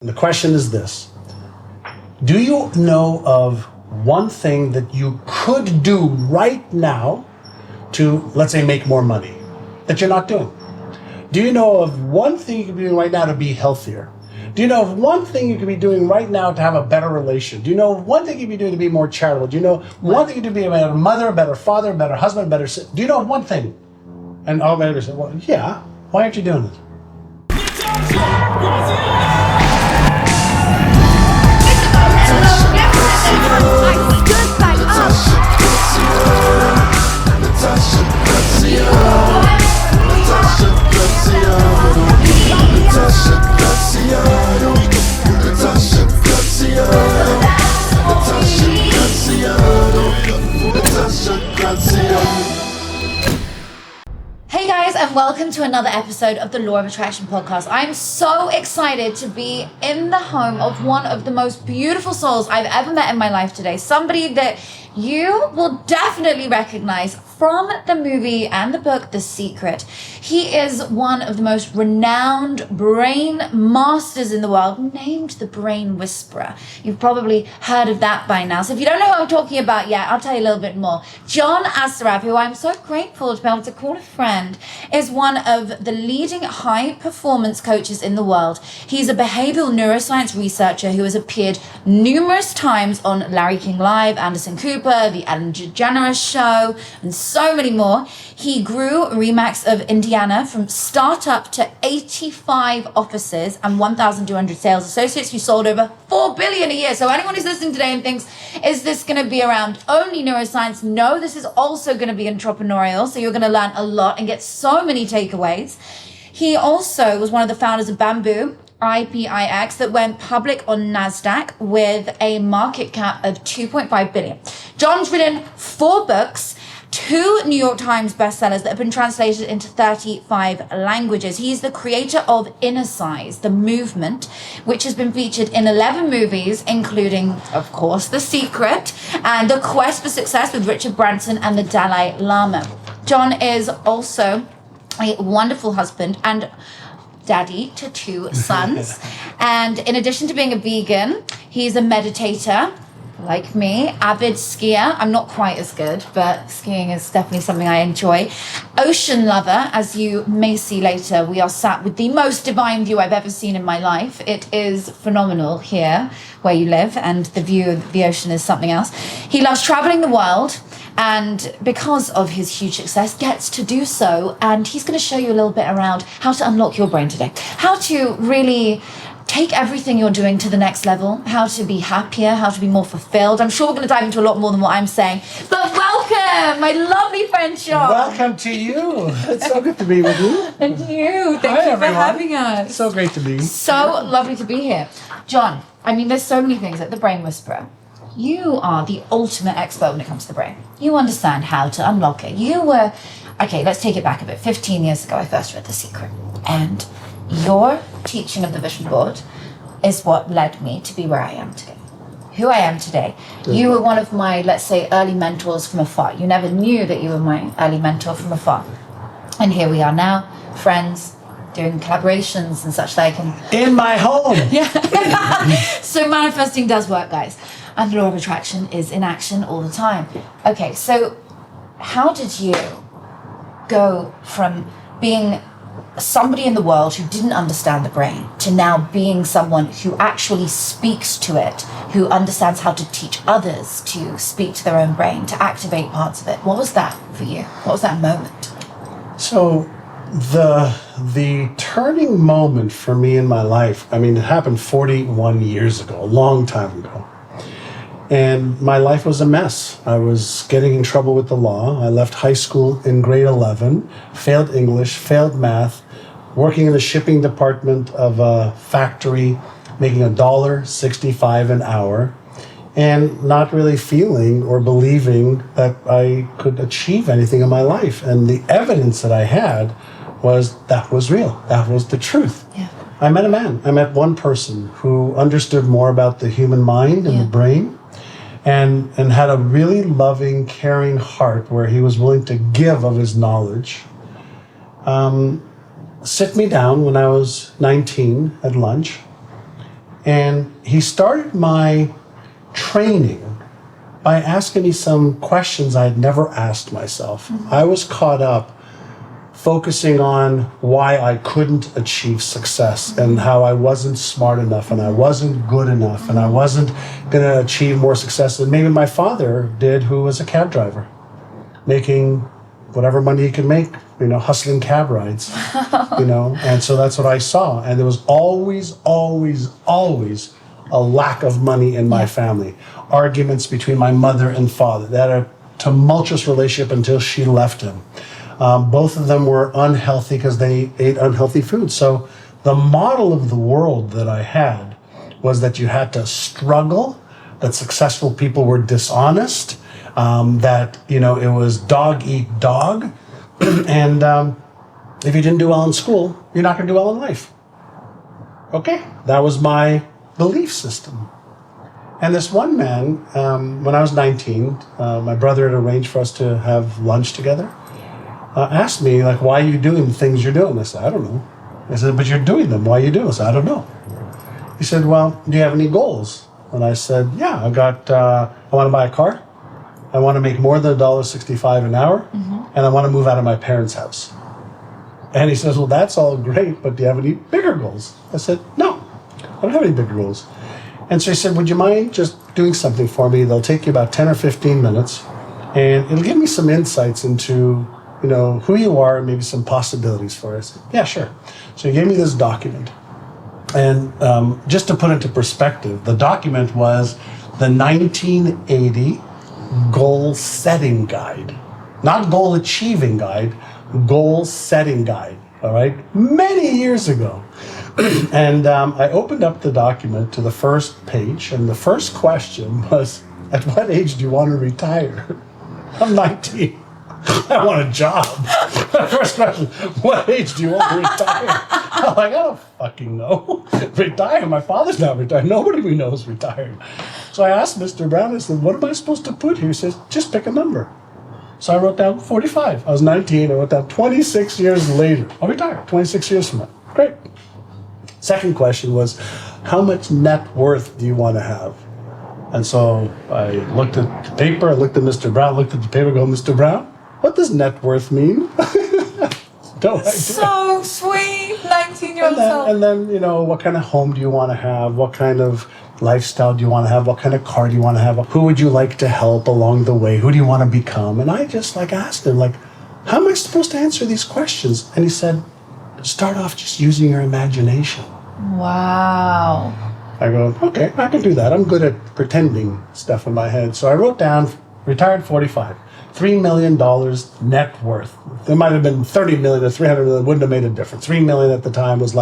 The question is this: do you know of one thing that you could do right now to, let's say, make more money that you're not doing? Do you know of one thing you could be doing right now to be healthier? Do you know of one thing you could be doing right now to have a better relation? Do you know of one thing you could be doing to be more charitable? Do you know one thing you could be a better mother, a better father, a better husband, a better sister? Do you know of one thing? And all the say, well, yeah, why aren't you doing it? Hey guys, and welcome to another episode of the Law of Attraction podcast. I'm so excited to be in the home of one of the most beautiful souls I've ever met in my life today. Somebody that you will definitely recognize from the movie and the book, The Secret. He is one of the most renowned brain masters in the world, named the Brain Whisperer. You've probably heard of that by now. So if you don't know who I'm talking about yet, I'll tell you a little bit more. John Assaraf, who I'm so grateful to be able to call a friend, is one of the leading high performance coaches in the world. He's a behavioral neuroscience researcher who has appeared numerous times on Larry King Live, Anderson Cooper, The Ellen DeGeneres Show, and so many more. He grew Remax of Indiana from startup to 85 offices and 1,200 sales associates who sold over 4 billion a year. So anyone who's listening today and thinks, is this going to be around only neuroscience? No, this is also going to be entrepreneurial. So you're going to learn a lot and get so many takeaways. He also was one of the founders of Bamboo, IPIX, that went public on NASDAQ with a market cap of 2.5 billion. John's written 4 books, 2 New York Times bestsellers that have been translated into 35 languages. He's the creator of Inner Size, the movement, which has been featured in 11 movies, including, of course, The Secret and The Quest for Success with Richard Branson and the Dalai Lama. John is also a wonderful husband and daddy to 2 sons. And in addition to being a vegan, he's a meditator, like me, avid skier. I'm not quite as good, but skiing is definitely something I enjoy. Ocean lover, as you may see later, we are sat with the most divine view I've ever seen in my life. It is phenomenal here where you live, and the view of the ocean is something else. He loves traveling the world, and because of his huge success, gets to do so. And he's going to show you a little bit around how to unlock your brain today, how to really take everything you're doing to the next level, how to be happier, how to be more fulfilled. I'm sure we're going to dive into a lot more than what I'm saying. But welcome, my lovely friend John. Welcome to you. It's so good to be with you. And you. Thank you for having us. So great to be. So lovely to be here. John, I mean, there's so many things like the Brain Whisperer. You are the ultimate expert when it comes to the brain. You understand how to unlock it. Okay, let's take it back a bit. 15 years ago, I first read The Secret. And your teaching of the vision board is what led me to be where I am today. Who I am today. You were one of my, let's say, early mentors from afar. You never knew that you were my early mentor from afar. And here we are now, friends, doing collaborations and such like. And in my home. Yeah. So manifesting does work, guys. And the law of attraction is in action all the time. Okay, so how did you go from being somebody in the world who didn't understand the brain to now being someone who actually speaks to it, who understands how to teach others to speak to their own brain, to activate parts of it? What was that for you? What was that moment? So the turning moment for me in my life, I mean, it happened 41 years ago, a long time ago. And my life was a mess. I was getting in trouble with the law. I left high school in grade 11, failed English, failed math, working in the shipping department of a factory, making $1.65 an hour, and not really feeling or believing that I could achieve anything in my life. And the evidence that I had was that was real. That was the truth. Yeah. I met a man. I met one person who understood more about the human mind and the brain, and had a really loving, caring heart where he was willing to give of his knowledge. Sit me down when I was 19 at lunch And he started my training by asking me some questions I had never asked myself. I was caught up focusing on why I couldn't achieve success and how I wasn't smart enough and I wasn't good enough and I wasn't going to achieve more success than maybe my father did, who was a cab driver, making whatever money he could make, hustling cab rides, and so that's what I saw. And there was always a lack of money in my family. Arguments between my mother and father. They had a tumultuous relationship until she left him. Both of them were unhealthy because they ate unhealthy food. So the model of the world that I had was that you had to struggle, that successful people were dishonest, that, it was dog eat dog. And if you didn't do well in school, you're not going to do well in life. Okay, that was my belief system. And this one man, when I was 19, my brother had arranged for us to have lunch together, asked me, why are you doing the things you're doing? I said, I don't know. I said, but you're doing them. Why are you doing this? I don't know. He said, well, do you have any goals? And I said, yeah, I want to buy a car. I want to make more than $1.65 an hour. And I want to move out of my parents' house. And he says, well, that's all great, but do you have any bigger goals? I said, no, I don't have any bigger goals. And so he said, would you mind just doing something for me? They'll take you about 10 or 15 minutes, and it'll give me some insights into, who you are and maybe some possibilities for us. I said, yeah, sure. So he gave me this document. And just to put into perspective, the document was the 1980 goal setting guide. Not goal achieving guide, goal setting guide, all right? Many years ago. And I opened up the document to the first page, and the first question was, at what age do you want to retire? I'm 19. I want a job. First question, what age do you want to retire? I'm like, I don't fucking know. Retire? My father's not retired. Nobody we know is retired. So I asked Mr. Brown, I said, what am I supposed to put here? He says, just pick a number. So I wrote down 45. I was 19. I wrote down 26 years later. I'll retire 26 years from now. Great. Second question was, how much net worth do you want to have? And so I looked at the paper, I looked at Mr. Brown, looked at the paper, go, Mr. Brown, what does net worth mean? No idea. So sweet, 19-year-old self. And then, what kind of home do you want to have? What kind of lifestyle do you want to have? What kind of car do you want to have? Who would you like to help along the way? Who do you want to become? And I just asked him, how am I supposed to answer these questions? And he said, start off just using your imagination. Wow. I go, okay, I can do that. I'm good at pretending stuff in my head. So I wrote down, retired 45, $3 million net worth. There might have been 30 million or 300 million, wouldn't have made a difference. 3 million at the time was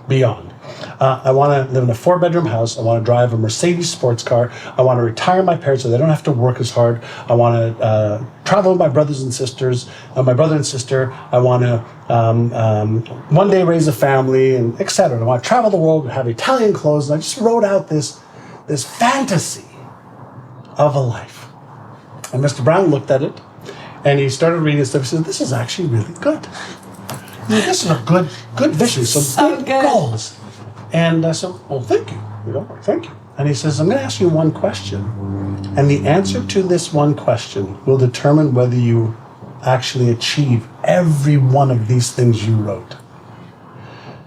beyond. I want to live in a 4-bedroom house. I want to drive a Mercedes sports car. I want to retire my parents so they don't have to work as hard. I want to travel with my brothers and sisters, my brother and sister. I want to one day raise a family, and etc. I want to travel the world, have Italian clothes. And I just wrote out this fantasy of a life. And Mr. Brown looked at it, and he started reading stuff. He said, this is actually really good. This is a good vision, some good goals. And I said, well, thank you. Thank you. And he says, I'm going to ask you one question. And the answer to this one question will determine whether you actually achieve every one of these things you wrote.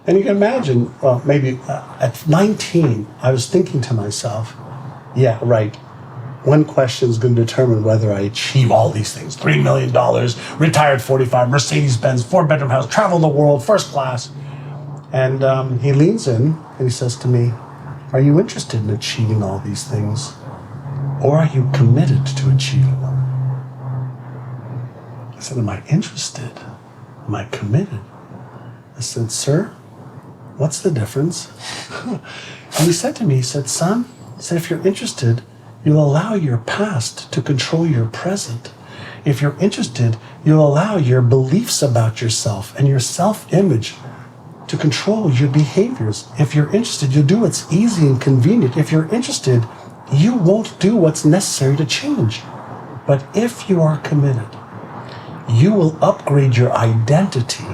And you can imagine, well, maybe at 19, I was thinking to myself, yeah, right. One question is going to determine whether I achieve all these things. $3 million, retired 45, Mercedes-Benz, 4-bedroom house, travel the world, first class. And he leans in and he says to me, are you interested in achieving all these things? Or are you committed to achieving them? I said, am I interested? Am I committed? I said, sir, what's the difference? And he said to me, he said, son, if you're interested, you'll allow your past to control your present. If you're interested, you'll allow your beliefs about yourself and your self-image to control your behaviors. If you're interested, you'll do what's easy and convenient. If you're interested, you won't do what's necessary to change. But if you are committed, you will upgrade your identity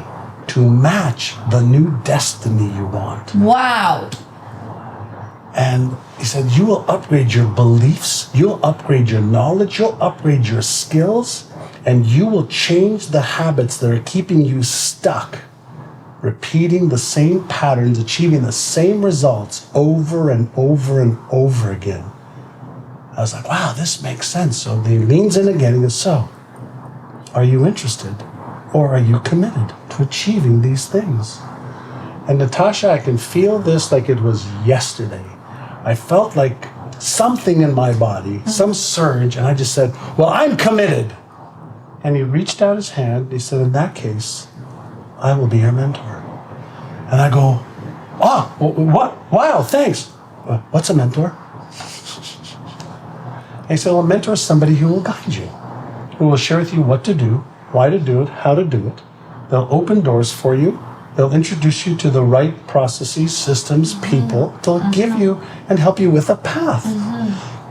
to match the new destiny you want. Wow. And he said, you will upgrade your beliefs, you'll upgrade your knowledge, you'll upgrade your skills, and you will change the habits that are keeping you stuck, repeating the same patterns, achieving the same results over and over and over again. I was like, wow, this makes sense. So he leans in again and goes, so, are you interested or are you committed to achieving these things? And Natasha, I can feel this like it was yesterday. I felt like something in my body, some surge, and I just said, well, I'm committed. And he reached out his hand. He said, in that case, I will be your mentor. And I go, oh, what? Wow, thanks. What's a mentor? And he said, well, a mentor is somebody who will guide you, who will share with you what to do, why to do it, how to do it. They'll open doors for you. They'll introduce you to the right processes, systems, people. They'll give you and help you with a path.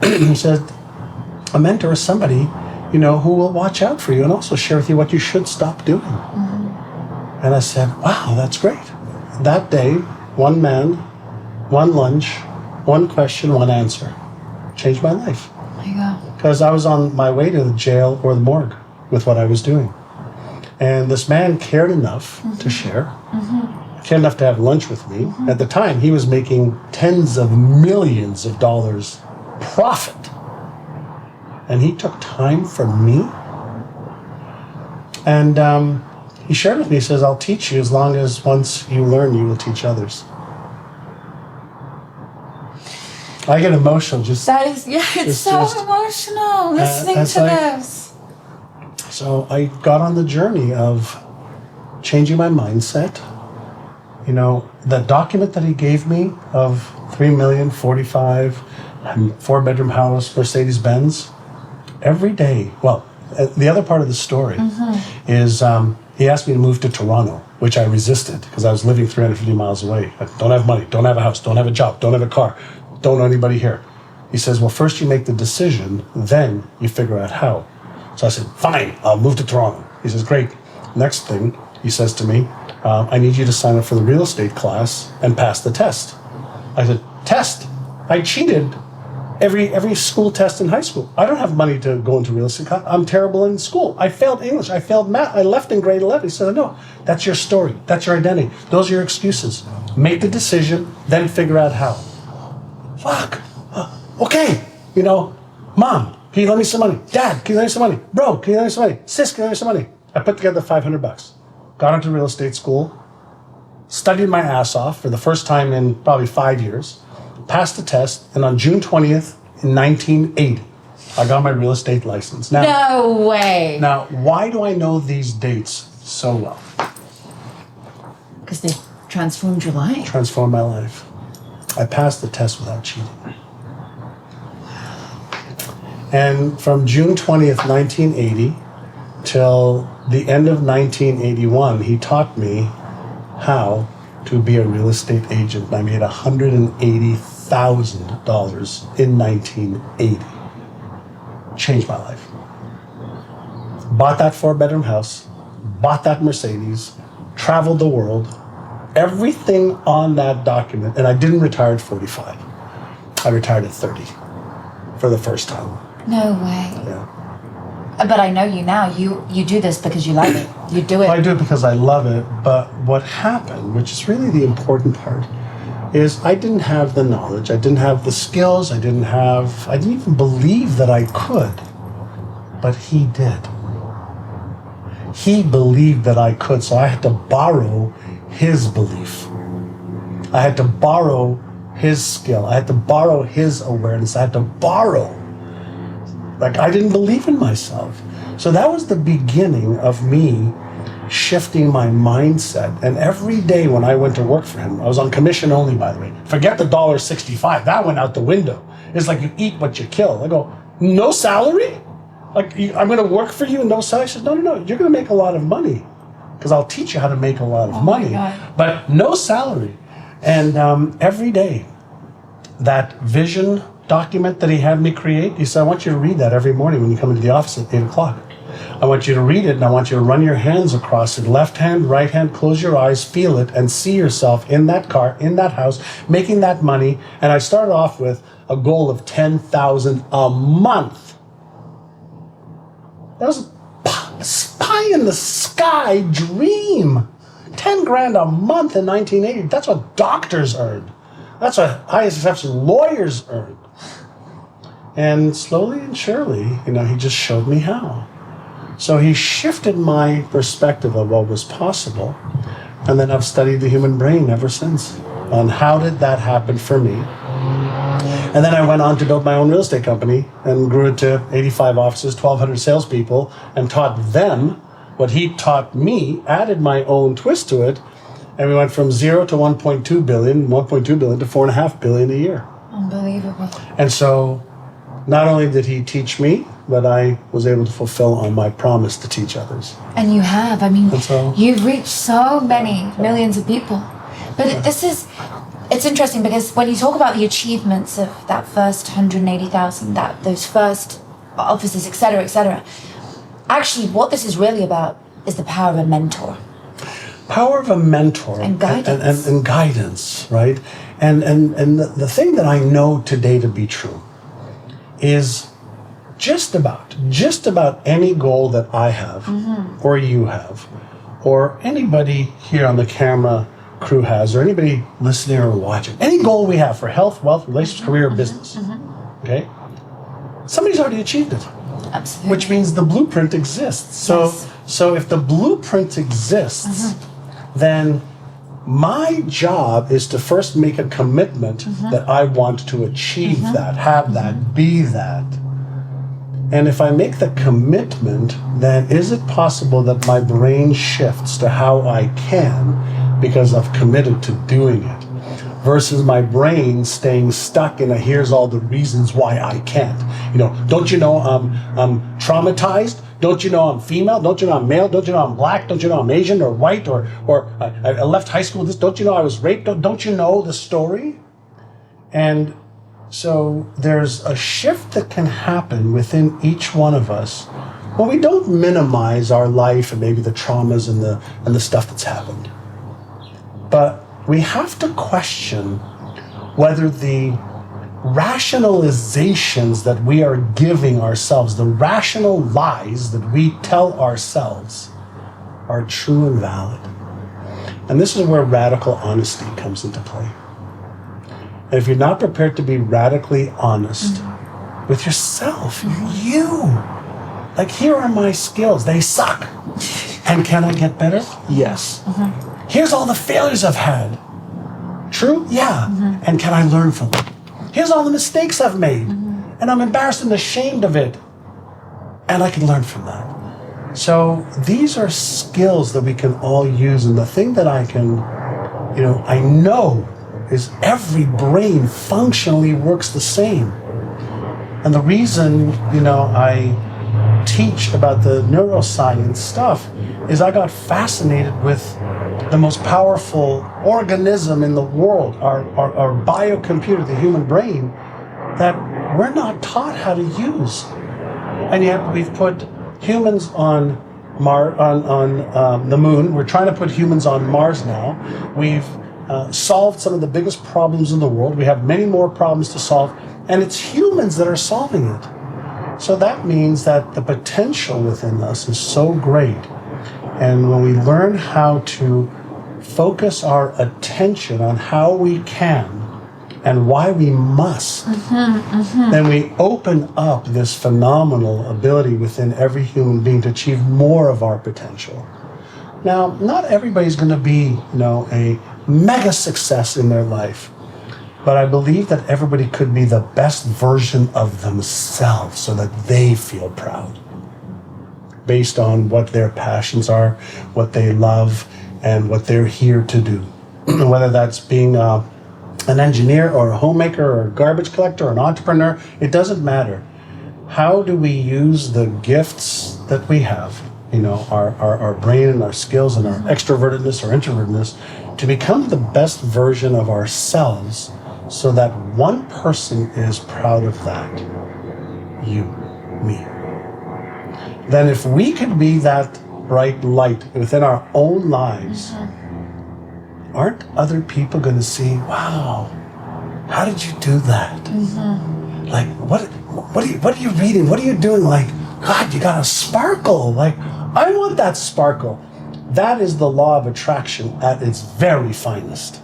He said, a mentor is somebody, who will watch out for you and also share with you what you should stop doing. And I said, wow, that's great. That day, one man, one lunch, one question, one answer. Changed my life. There you go. Because I was on my way to the jail or the morgue with what I was doing. And this man cared enough to share, cared enough to have lunch with me. At the time, he was making tens of millions of dollars profit. And he took time from me. And he shared with me, he says, I'll teach you as long as once you learn, you will teach others. I get emotional just... That is, it's so emotional listening to this. So I got on the journey of changing my mindset. The document that he gave me of $3 million, 45, 4-bedroom house, Mercedes-Benz, every day. Well, the other part of the story is he asked me to move to Toronto, which I resisted because I was living 350 miles away. I don't have money, don't have a house, don't have a job, don't have a car, don't know anybody here. He says, well, first you make the decision, then you figure out how. So I said, fine, I'll move to Toronto. He says, great. Next thing, he says to me, I need you to sign up for the real estate class and pass the test. I said, test? I cheated every school test in high school. I don't have money to go into real estate class. I'm terrible in school. I failed English. I failed math. I left in grade 11. He said, no, that's your story. That's your identity. Those are your excuses. Make the decision, then figure out how. Fuck. Okay. Mom, can you lend me some money? Dad, can you lend me some money? Bro, can you lend me some money? Sis, can you lend me some money? I put together $500. Got into real estate school, studied my ass off for the first time in probably 5 years, passed the test, and on June 20th in 1980, I got my real estate license. Now, no way. Now, why do I know these dates so well? Because they transformed your life. Transformed my life. I passed the test without cheating. And from June 20th, 1980 till the end of 1981, he taught me how to be a real estate agent. I made $180,000 in 1980. Changed my life. Bought that 4-bedroom house, bought that Mercedes, traveled the world, everything on that document, and I didn't retire at 45. I retired at 30 for the first time. No way. Yeah. But I know you now. You do this because you love it. You do it. I do it because I love it, but what happened, which is really the important part, is I didn't have the knowledge, I didn't have the skills, I didn't even believe that I could, but he did. He believed that I could, so I had to borrow his belief. I had to borrow his skill. I had to borrow his awareness. I had to borrow. Like, I didn't believe in myself. So that was the beginning of me shifting my mindset. And every day when I went to work for him, I was on commission only, by the way. Forget the $1.65. That went out the window. It's like you eat what you kill. I go, no salary? Like, I'm going to work for you and no salary? He says, no, you're going to make a lot of money because I'll teach you how to make a lot of money. But no salary. And every day, that vision document that he had me create, he said, I want you to read that every morning when you come into the office at 8 o'clock. I want you to read it, and I want you to run your hands across it. Left hand, right hand, close your eyes, feel it, and see yourself in that car, in that house, making that money. And I started off with a goal of $10,000 a month. That was a pie in the sky dream. 10 grand a month in 1980. That's what doctors earned. That's what ISF's lawyers earned. And slowly and surely, he just showed me how. So he shifted my perspective of what was possible. And then I've studied the human brain ever since on how did that happen for me. And then I went on to build my own real estate company and grew it to 85 offices, 1,200 salespeople, and taught them what he taught me, added my own twist to it, and we went from 0 to 1.2 billion, 1.2 billion to 4.5 billion a year. Unbelievable. And so not only did he teach me, but I was able to fulfill on my promise to teach others. And you have. I mean, so, you've reached so many millions of people. But it's interesting because when you talk about the achievements of that first 180,000, those first offices, etc., actually what this is really about is the power of a mentor. Power of a mentor. And guidance. And guidance, right? And the thing that I know today to be true is just about any goal that I have, or you have, or anybody here on the camera crew has, or anybody listening or watching, any goal we have for health, wealth, relationships, career, business, okay? Somebody's already achieved it. Absolutely. Which means the blueprint exists. So if the blueprint exists, then my job is to first make a commitment that I want to achieve that, have that, be that. And if I make the commitment, then is it possible that my brain shifts to how I can because I've committed to doing it, versus my brain staying stuck in a here's all the reasons why I can't. Don't you know I'm traumatized? Don't you know I'm female? Don't you know I'm male? Don't you know I'm black? Don't you know I'm Asian or white or I left high school this? Don't you know I was raped? Don't you know the story? And so there's a shift that can happen within each one of us when we don't minimize our life and maybe the traumas and the stuff that's happened. But we have to question whether the rationalizations that we are giving ourselves, the rational lies that we tell ourselves, are true and valid. And this is where radical honesty comes into play. And if you're not prepared to be radically honest with yourself, like, here are my skills, they suck. And can I get better? Yes. Here's all the failures I've had. True? Yeah. And can I learn from them? Here's all the mistakes I've made. And I'm embarrassed and ashamed of it. And I can learn from that. So these are skills that we can all use. And the thing that I know is every brain functionally works the same. And the reason, I teach about the neuroscience stuff is I got fascinated with the most powerful organism in the world, our biocomputer, the human brain, that we're not taught how to use. And yet we've put humans on the moon. We're trying to put humans on Mars now. We've solved some of the biggest problems in the world. We have many more problems to solve, and it's humans that are solving it. So that means that the potential within us is so great. And when we learn how to focus our attention on how we can and why we must, then we open up this phenomenal ability within every human being to achieve more of our potential. Now, not everybody's going to be, a mega success in their life, but I believe that everybody could be the best version of themselves so that they feel proud, based on what their passions are, what they love, and what they're here to do. Whether that's being an engineer or a homemaker or a garbage collector or an entrepreneur, it doesn't matter. How do we use the gifts that we have, our brain and our skills and our extrovertedness or introvertedness, to become the best version of ourselves so that one person is proud of that? You, me. then if we could be that bright light within our own lives, aren't other people going to see, wow, how did you do that? Like, what are you reading? What are you doing? Like, God, you got a sparkle. Like, I want that sparkle. That is the law of attraction at its very finest.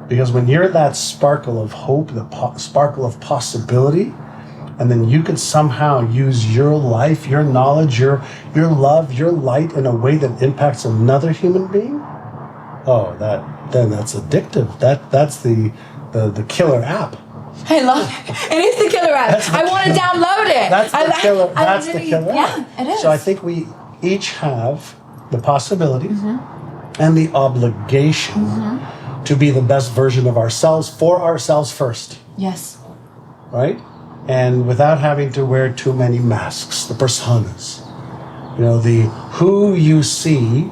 Because when you're that sparkle of hope, the sparkle of possibility, and then you could somehow use your life, your knowledge, your love, your light in a way that impacts another human being, then that's addictive. That's the killer app. I love it. It is the killer app. I want to download it. That's the killer. That's the killer app. Yeah, it is. So I think we each have the possibility and the obligation to be the best version of ourselves for ourselves first. Yes. Right? And without having to wear too many masks, the personas. You know, the who you see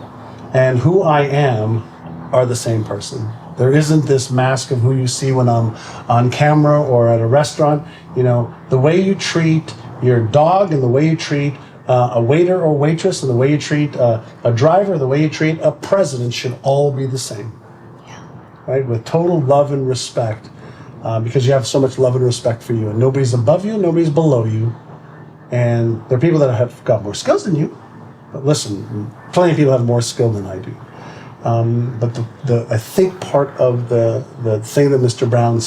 and who I am are the same person. There isn't this mask of who you see when I'm on camera or at a restaurant. You know, the way you treat your dog and the way you treat a waiter or waitress and the way you treat a driver, the way you treat a president should all be the same. Yeah. Right? With total love and respect, because you have so much love and respect for you. And nobody's above you, nobody's below you. And there are people that have got more skills than you. But listen, plenty of people have more skill than I do. But I think part of the thing that Mr. Brown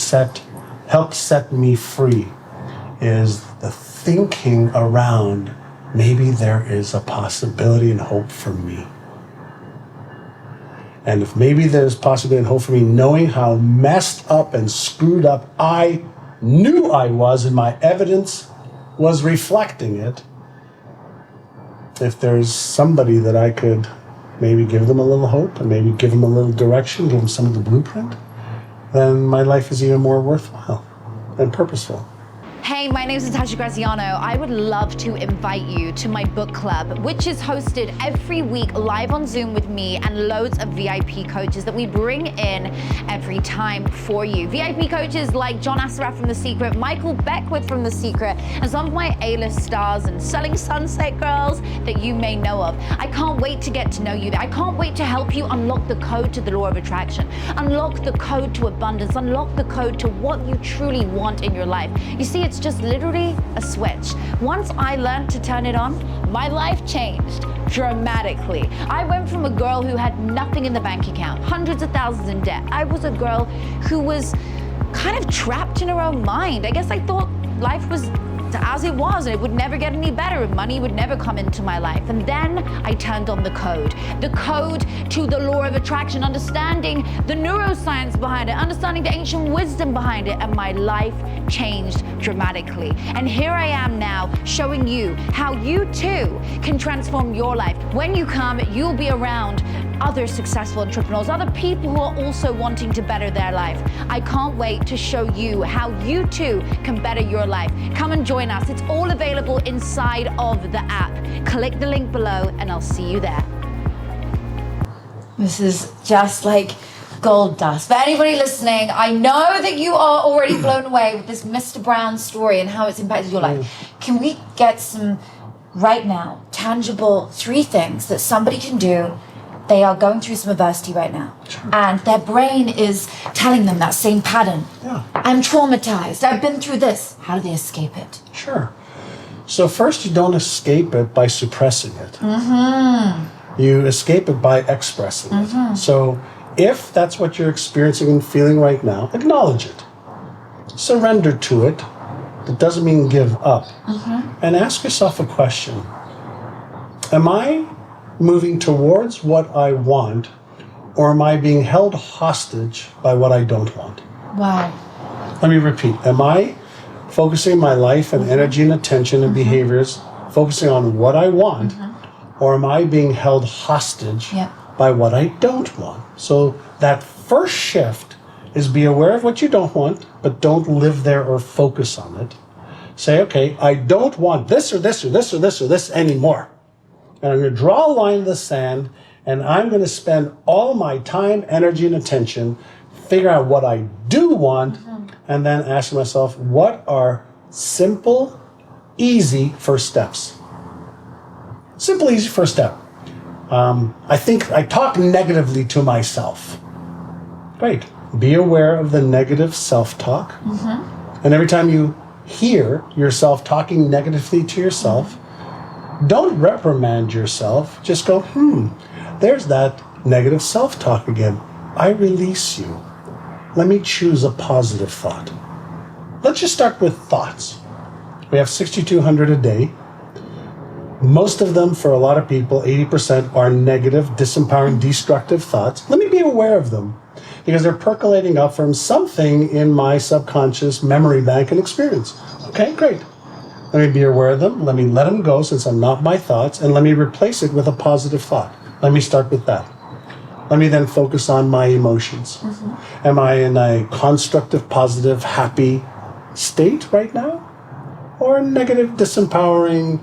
helped set me free is the thinking around maybe there is a possibility and hope for me. And if maybe there's possibility and hope for me, knowing how messed up and screwed up I knew I was and my evidence was reflecting it, if there's somebody that I could maybe give them a little hope and maybe give them a little direction, give them some of the blueprint, then my life is even more worthwhile and purposeful. Hey, my name is Natasha Graziano. I would love to invite you to my book club, which is hosted every week live on Zoom with me and loads of VIP coaches that we bring in every time for you. VIP coaches like John Assaraf from The Secret, Michael Beckwith from The Secret, and some of my A-list stars and Selling Sunset girls that you may know of. I can't wait to get to know you. I can't wait to help you unlock the code to the law of attraction, unlock the code to abundance, unlock the code to what you truly want in your life. You see, it's just literally a switch. Once I learned to turn it on, my life changed dramatically. I went from a girl who had nothing in the bank account, hundreds of thousands in debt. I was a girl who was kind of trapped in her own mind. I guess I thought life was as it was and it would never get any better and money would never come into my life. And then I turned on the code to the law of attraction, understanding the neuroscience behind it, understanding the ancient wisdom behind it, and my life changed dramatically. And here I am now showing you how you too can transform your life. When you come, you'll be around other successful entrepreneurs, other people who are also wanting to better their life. I can't wait to show you how you too can better your life. Come and join us. It's all available inside of the app. Click the link below and I'll see you there. This is just like gold dust. For anybody listening, I know that you are already blown away with this Mr. Brown story and how it's impacted your life. Can we get some, right now, tangible 3 things that somebody can do? They are going through some adversity right now. Sure. And their brain is telling them that same pattern. Yeah. I'm traumatized. I've been through this. How do they escape it? Sure. So first, you don't escape it by suppressing it. You escape it by expressing it. So if that's what you're experiencing and feeling right now, acknowledge it. Surrender to it. That doesn't mean give up. And ask yourself a question. Am I moving towards what I want, or am I being held hostage by what I don't want? Wow. Let me repeat. Am I focusing my life and energy and attention and behaviors, focusing on what I want, or am I being held hostage by what I don't want? So that first shift is be aware of what you don't want, but don't live there or focus on it. Say, okay, I don't want this or this or this or this or this anymore. And I'm going to draw a line in the sand, and I'm going to spend all my time, energy, and attention figure out what I do want, and then ask myself, what are simple, easy first steps? Simple, easy first step. I talk negatively to myself. Great. Be aware of the negative self-talk. And every time you hear yourself talking negatively to yourself, don't reprimand yourself. Just go, there's that negative self-talk again. I release you. Let me choose a positive thought. Let's just start with thoughts. We have 6,200 a day. Most of them, for a lot of people, 80% are negative, disempowering, destructive thoughts. Let me be aware of them because they're percolating up from something in my subconscious memory bank and experience. Okay, great. Let me be aware of them. Let me let them go since I'm not my thoughts, and let me replace it with a positive thought. Let me start with that. Let me then focus on my emotions. Am I in a constructive, positive, happy state right now? Or a negative, disempowering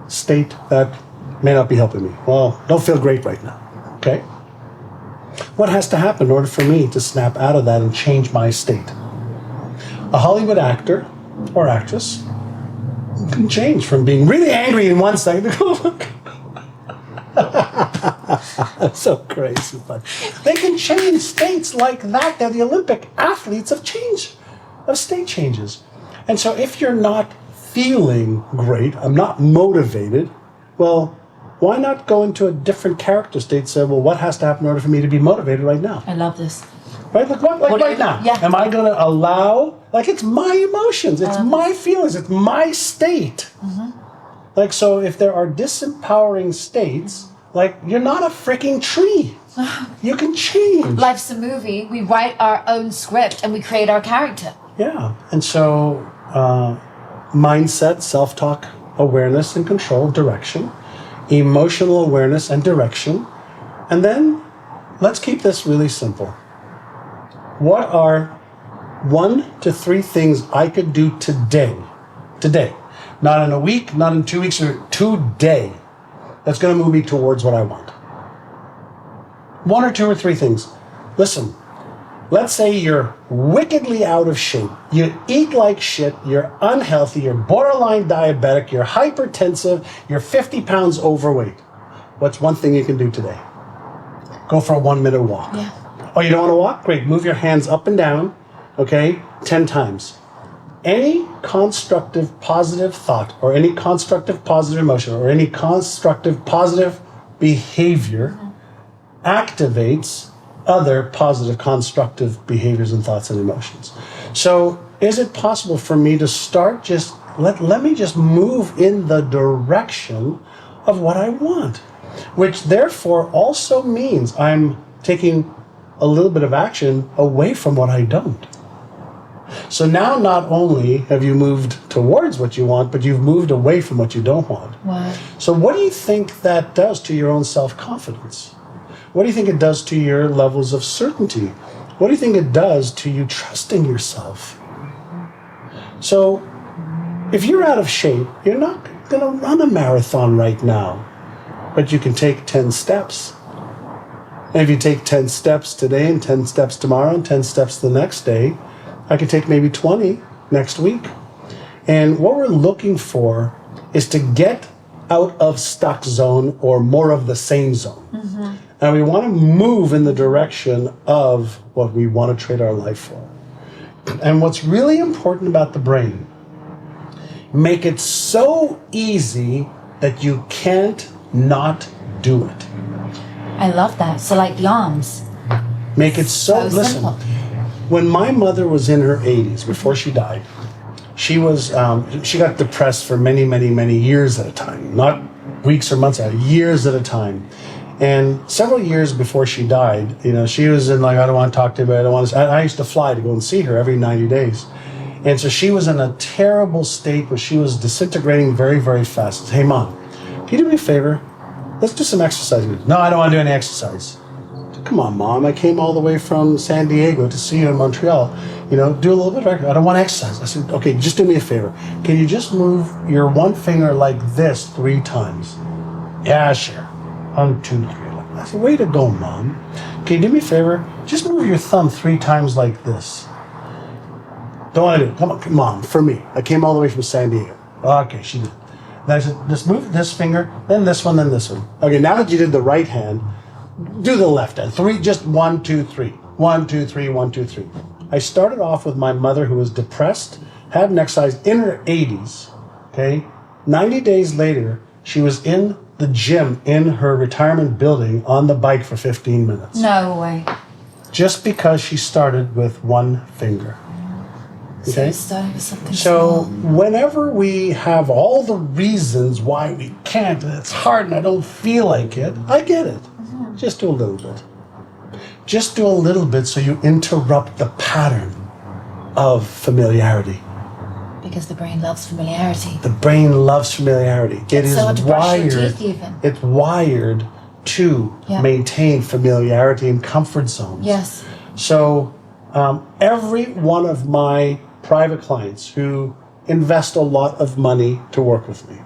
state that may not be helping me? Well, don't feel great right now. Okay? What has to happen in order for me to snap out of that and change my state? A Hollywood actor or actress can change from being really angry in 1 second to go, that's so crazy, but they can change states like that. They're the Olympic athletes of change, of state changes. And so if you're not feeling great, I'm not motivated, well, why not go into a different character state and say, well, what has to happen in order for me to be motivated right now? I love this. Right? Like right now. Yeah. Am I going to allow, it's my emotions, it's my feelings, it's my state. So if there are disempowering states, you're not a freaking tree. You can change. Life's a movie. We write our own script and we create our character. Yeah. And so mindset, self-talk, awareness and control, direction, emotional awareness and direction. And then let's keep this really simple. What are 1 to 3 things I could do today? Not in a week, not in 2 weeks, or today. That's going to move me towards what I want. 1 or 2 or 3 things. Listen, let's say you're wickedly out of shape. You eat like shit. You're unhealthy. You're borderline diabetic. You're hypertensive. You're 50 pounds overweight. What's one thing you can do today? Go for a 1-minute walk. Yeah. Oh, you don't want to walk? Great. Move your hands up and down, 10 times. Any constructive positive thought or any constructive positive emotion or any constructive positive behavior activates other positive constructive behaviors and thoughts and emotions. So is it possible for me to start let me just move in the direction of what I want, which therefore also means I'm taking a little bit of action away from what I don't. So now not only have you moved towards what you want, but you've moved away from what you don't want. Wow. So what do you think that does to your own self-confidence? What do you think it does to your levels of certainty? What do you think it does to you trusting yourself? So if you're out of shape, you're not going to run a marathon right now, but you can take 10 steps. And if you take 10 steps today and 10 steps tomorrow and 10 steps the next day, I could take maybe 20 next week. And what we're looking for is to get out of stuck zone or more of the same zone. And we want to move in the direction of what we want to trade our life for. And what's really important about the brain, make it so easy that you can't not do it. I love that. So like the arms. Make it so listen. Simple. When my mother was in her 80s, before she died, she got depressed for many, many, many years at a time. Not weeks or months at years at a time. And several years before she died, she was in I don't want to talk to anybody. I used to fly to go and see her every 90 days. And so she was in a terrible state where she was disintegrating very, very fast. I said, hey, Mom, can you do me a favor? Let's do some exercise. No, I don't want to do any exercise. Come on, Mom, I came all the way from San Diego to see you in Montreal. Do a little bit of exercise. I don't want to exercise. I said, okay, just do me a favor. Can you just move your one finger like this 3 times? Yeah, sure. 1, 2, 3. I said, way to go, Mom. Can you do me a favor? Just move your thumb 3 times like this. Don't want to do it. Come on, Mom, for me. I came all the way from San Diego. Okay, she did. Then I said, just move this finger, then this one, then this one. Okay, now that you did the right hand, do the left hand. 3, just 1, 2, 3. 1, 2, 3, 1, 2, 3. I started off with my mother who was depressed, had an exercise in her 80s. Okay, 90 days later, she was in the gym in her retirement building on the bike for 15 minutes. No way. Just because she started with one finger. Okay? So starting with something So small. whenever we have all the reasons why we can't, and it's hard and I don't feel like it, I get it. Just do a little bit. Just do a little bit so you interrupt the pattern of familiarity. Because the brain loves familiarity. The brain loves familiarity. It is so hard to brush your wired. teeth even. It's wired to maintain familiarity and comfort zones. Yes. So every one of my private clients who invest a lot of money to work with me,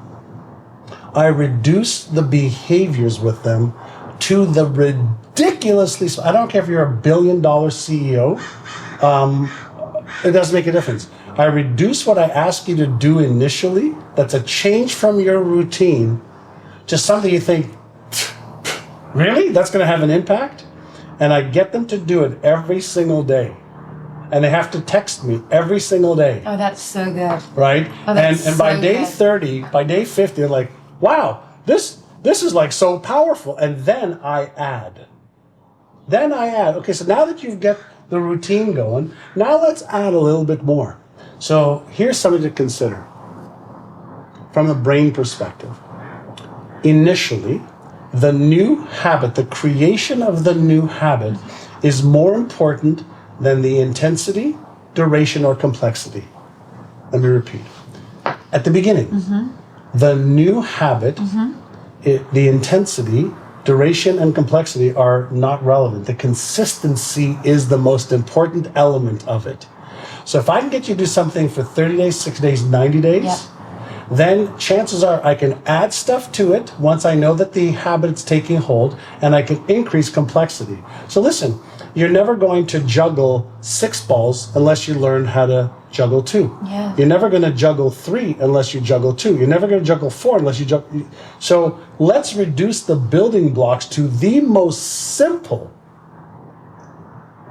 I reduce the behaviors with them to the ridiculously. I don't care if you're $1 billion CEO. It doesn't make a difference. I reduce what I ask you to do initially. That's a change from your routine to something you think, really? That's going to have an impact? And I get them to do it every single day. And they have to text me every single day. Oh, that's so good. Right? Oh, that's and by so day good. 30, by day 50, they're like, wow, this is like so powerful. And then I add. Okay, so now that you've got the routine going, now let's add a little bit more. So here's something to consider from a brain perspective. Initially, the new habit, the creation of the new habit is more important than the intensity, duration, or complexity. Let me repeat. At the beginning, the new habit, the intensity, duration, and complexity are not relevant. The consistency is the most important element of it. So if I can get you to do something for 30 days, 6 days, 90 days, then chances are I can add stuff to it once I know that the habit's taking hold, and I can increase complexity. So listen, you're never going to juggle 6 balls unless you learn how to juggle 2. Yeah. You're never going to juggle 3 unless you juggle 2. You're never going to juggle 4 unless you juggle. So let's reduce the building blocks to the most simple,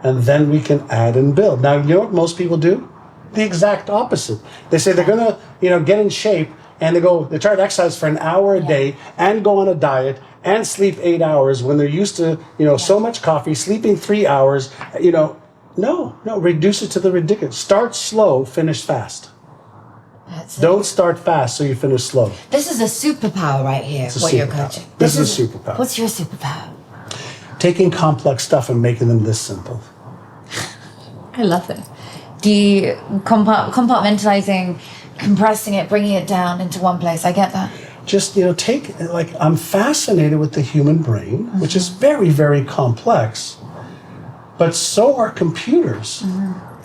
and then we can add and build. Now, you know what most people do? The exact opposite. They say they're going to, get in shape, and they try to exercise for an hour a day and go on a diet and sleep 8 hours when they're used to, so much coffee, sleeping 3 hours. No, reduce it to the ridiculous. Start slow, finish fast. That's it. Don't start fast so you finish slow. This is a superpower right here, what you're coaching. This is a superpower. What's your superpower? Taking complex stuff and making them this simple. I love it. Do you compartmentalizing, compressing it, bringing it down into one place? I get that. Just, I'm fascinated with the human brain, which is very, very complex, but so are computers.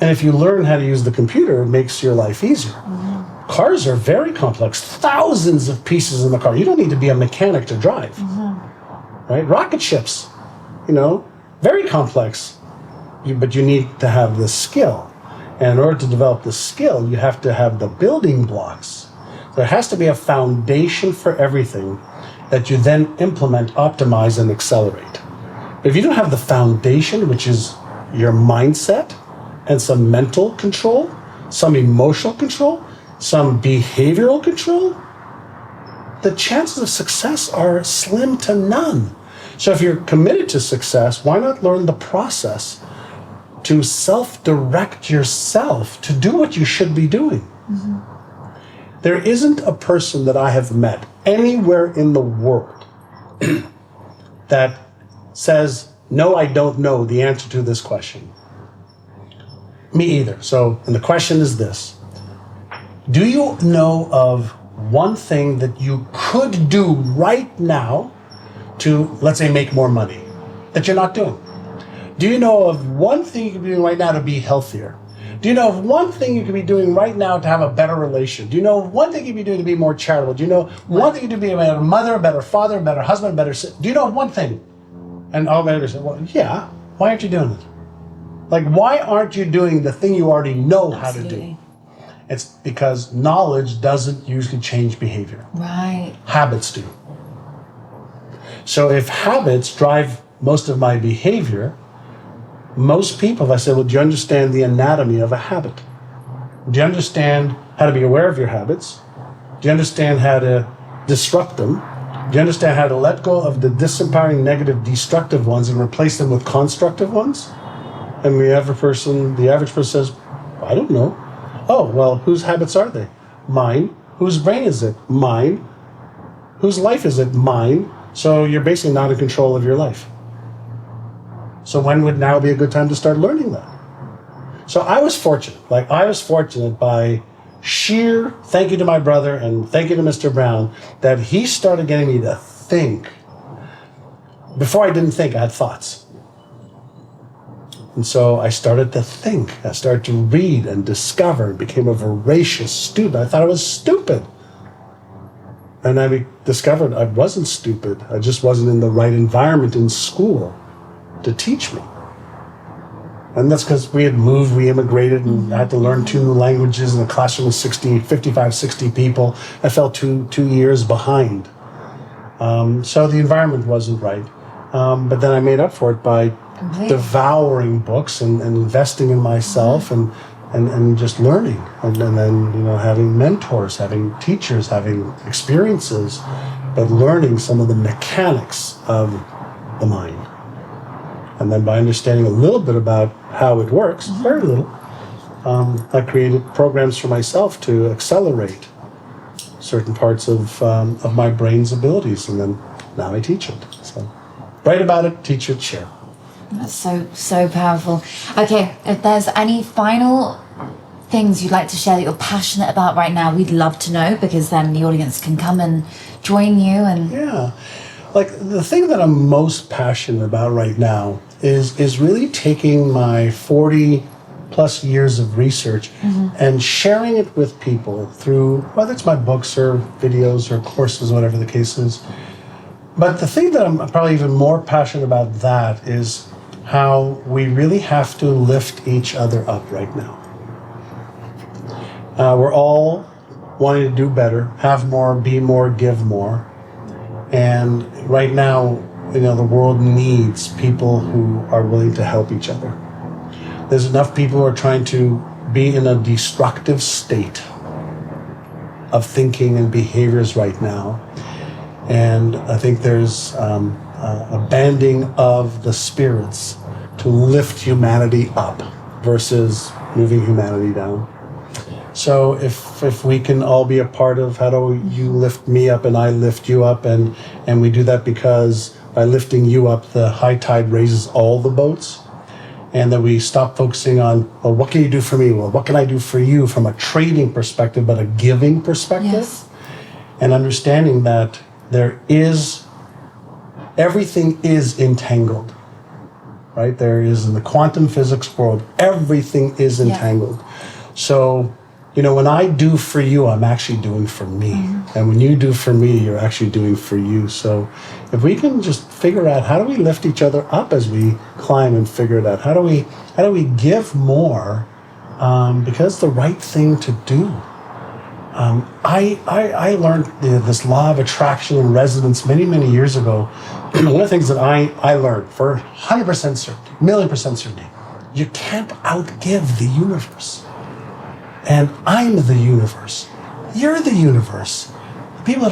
And if you learn how to use the computer, it makes your life easier. Cars are very complex, thousands of pieces in the car. You don't need to be a mechanic to drive, right? Rocket ships, very complex, but you need to have the skill. And in order to develop the skill, you have to have the building blocks. There has to be a foundation for everything that you then implement, optimize, and accelerate. If you don't have the foundation, which is your mindset and some mental control, some emotional control, some behavioral control, the chances of success are slim to none. So if you're committed to success, why not learn the process to self-direct yourself to do what you should be doing? There isn't a person that I have met anywhere in the world that says, no, I don't know the answer to this question. Me either. And the question is this. Do you know of one thing that you could do right now to, let's say, make more money that you're not doing? Do you know of one thing you can be doing right now to be healthier? Do you know of one thing you could be doing right now to have a better relation? Do you know of one thing you'd be doing to be more charitable? Do you know one thing you could be a better mother, a better father, a better husband, a better sister? Do you know of one thing? And all my say, well, yeah, why aren't you doing it? Why aren't you doing the thing you already know how to do? It's because knowledge doesn't usually change behavior. Right. Habits do. So if habits drive most of my behavior, most people, if I say, well, do you understand the anatomy of a habit? Do you understand how to be aware of your habits? Do you understand how to disrupt them? Do you understand how to let go of the disempowering, negative, destructive ones and replace them with constructive ones? And the average person says, I don't know. Oh, well, whose habits are they? Mine. Whose brain is it? Mine. Whose life is it? Mine. So you're basically not in control of your life. So when would now be a good time to start learning that? So I was fortunate. By sheer thank you to my brother and thank you to Mr. Brown that he started getting me to think. Before I didn't think, I had thoughts. And so I started to think. I started to read and discover and became a voracious student. I thought I was stupid. And I discovered I wasn't stupid. I just wasn't in the right environment in school to teach me. And that's because we immigrated, and I had to learn 2 new languages in a classroom of 55, 60 people. I fell two years behind. So the environment wasn't right. But then I made up for it by devouring books and investing in myself and just learning. And then, having mentors, having teachers, having experiences, but learning some of the mechanics of the mind. And then by understanding a little bit about how it works, very little, I created programs for myself to accelerate certain parts of my brain's abilities. And then now I teach it. So write about it, teach it, share. That's so powerful. Okay, if there's any final things you'd like to share that you're passionate about right now, we'd love to know, because then the audience can come and join you. And yeah. Like, the thing that I'm most passionate about right now is really taking my 40 plus years of research and sharing it with people through, whether it's my books or videos or courses, whatever the case is. But the thing that I'm probably even more passionate about that is how we really have to lift each other up right now. We're all wanting to do better, have more, be more, give more. And right now, the world needs people who are willing to help each other. There's enough people who are trying to be in a destructive state of thinking and behaviors right now. And I think there's a banding of the spirits to lift humanity up versus moving humanity down. So if we can all be a part of how do you lift me up and I lift you up, and we do that because by lifting you up, the high tide raises all the boats, and that we stop focusing on, well, what can you do for me? Well, what can I do for you from a trading perspective, but a giving perspective? Yes. And understanding that everything is entangled, right? There is, in the quantum physics world, everything is entangled. Yeah. So, when I do for you, I'm actually doing for me. And when you do for me, you're actually doing for you. So if we can just figure out, how do we lift each other up as we climb, and figure it out? How do we give more? Because it's the right thing to do. I learned this law of attraction and resonance many, many years ago. One of the things that I learned for 100% certainty, 1,000,000% certainty, you can't outgive the universe. And I'm the universe. You're the universe. The people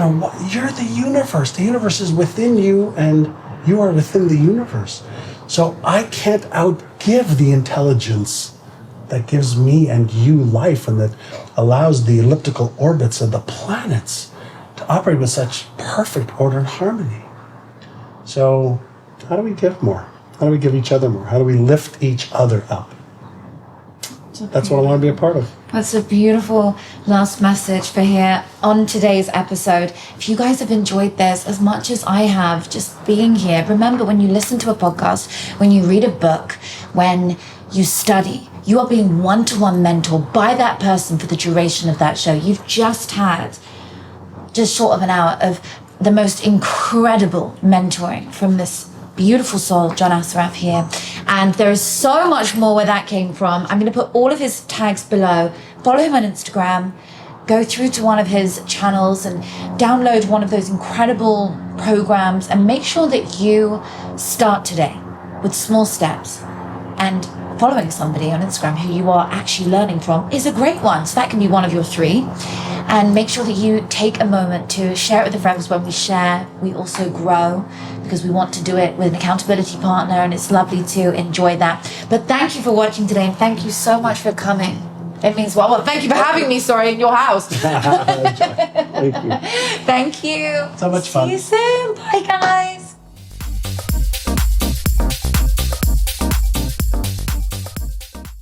you're the universe. The universe is within you, and you are within the universe. So I can't outgive the intelligence that gives me and you life, and that allows the elliptical orbits of the planets to operate with such perfect order and harmony. So how do we give more? How do we give each other more? How do we lift each other up? That's what I want to be a part of. That's a beautiful last message for here on today's episode. If you guys have enjoyed this as much as I have, just being here, remember, when you listen to a podcast, when you read a book, when you study, you are being one-to-one mentored by that person for the duration of that show. You've just had just short of an hour of the most incredible mentoring from this beautiful soul, John Assaraf, here. And there is so much more where that came from. I'm going to put all of his tags below, follow him on Instagram, go through to one of his channels and download one of those incredible programs, and make sure that you start today with small steps. And following somebody on Instagram who you are actually learning from is a great one. So that can be one of your 3. And make sure that you take a moment to share it with the friends. When we share, we also grow, because we want to do it with an accountability partner, and it's lovely to enjoy that. But thank you for watching today, and thank you so much for coming. It means well, thank you for having me, in your house. Thank you. Thank you. So much fun. See you soon. Bye, guys.